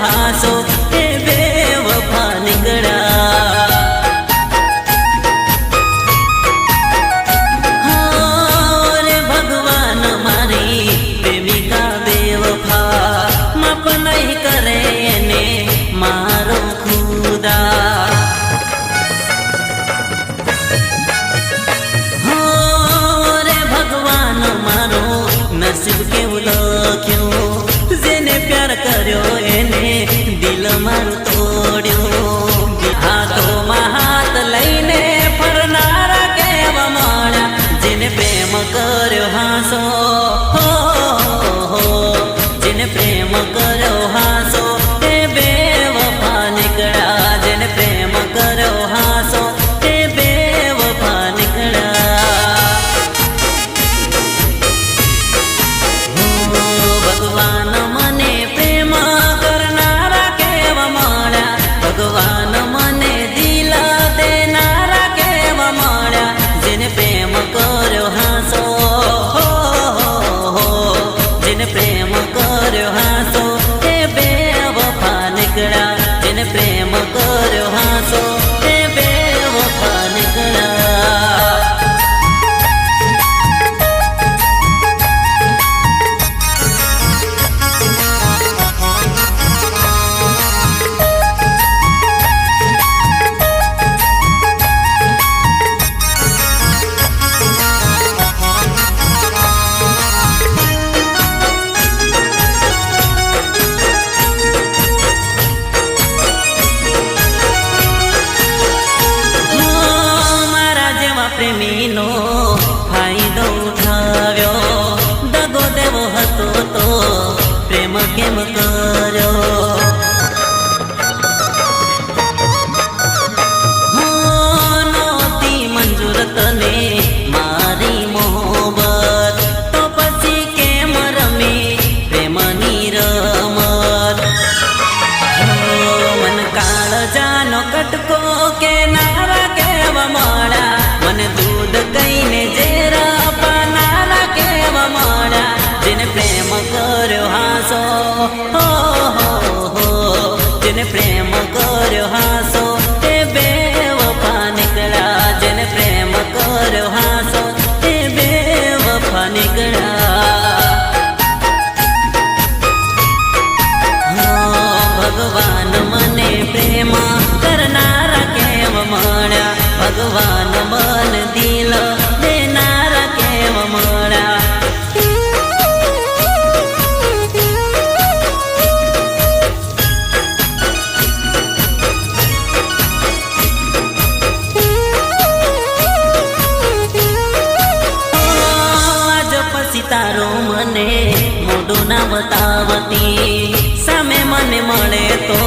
हासो ए बेवफा निकड़ा। रे भगवान मारी प्रेमिका बेवफा माफ नहीं करे ने मारो खुदा। नसीब केवुं लख्यो जेने प्यार कर्यो एने दिल मारू तोड्यो। हाथों हाथ लईने फरनारा केवा मळ्या जेने प्रेम कर्यो हासो जेने प्रेम कर्यो हासो ए बेवफा निकड़ा। जेने प्रेम कर्यो हासो ए बेवफा निकड़ा। भगवान मने प्रेम करनारा केवा मळ्या। भगवान मने दिल देनारा केवा मळ्या। जेने प्रेम कर्यो हासो जेने प्रेम कर्यो हासो ए बेवफा निकड़ा। जेने प्रेम कर्यो हासो ए बेवफा निकड़ा। प्रेमीनो फायदो उठाव्यो दगो देवो हतो तो प्रेम केम कर्यो। नोती मंजूर तने मारी मोहब्बत तो पछी केम रमी प्रेमनी रमत। मन काळ जानो कटको के नारा केवा मळ्या। मन दूध कईने जेरा पानारा केवा मळ्या। जेने प्रेम कर्यो हासो जेने प्रेम कर्यो हासो ए बेवफा निकड़ा। जेने प्रेम कर्यो हासो ए बेवफा निकड़ा। भगवान मने प्रेम करनारा केवा मळ्या। भगवान मन दिल देनारा केवा मळ्या। आज पछी तारो मने मोढो ना बतावती। सामे मने मळे तो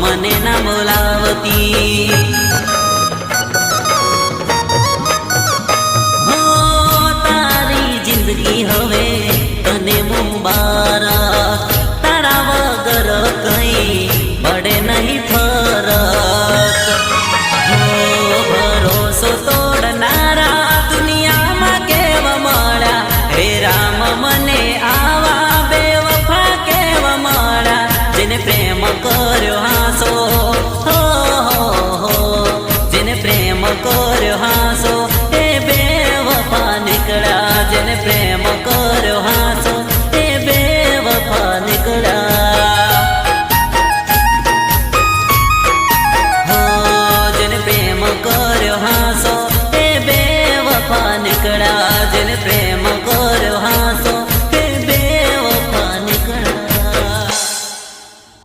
मने ना बोलावती। जिंदगी हवे तने मुबारक। तारा वगर कई बड़े नहीं फरक। भरोसो तोड़नारा दुनिया में केवा मळ्या। हे राम मने आवा बेवफा केवा मळ्या। जेने प्रेम कर्यो हासो जेने प्रेम कर्यो हासो ए बेवफा निकड़ा। जेने प्रेम कर्यो हासो ए बेवफा निकड़ा। जेने प्रेम कर्यो हासो ए बेवफा निकड़ा। जेने प्रेम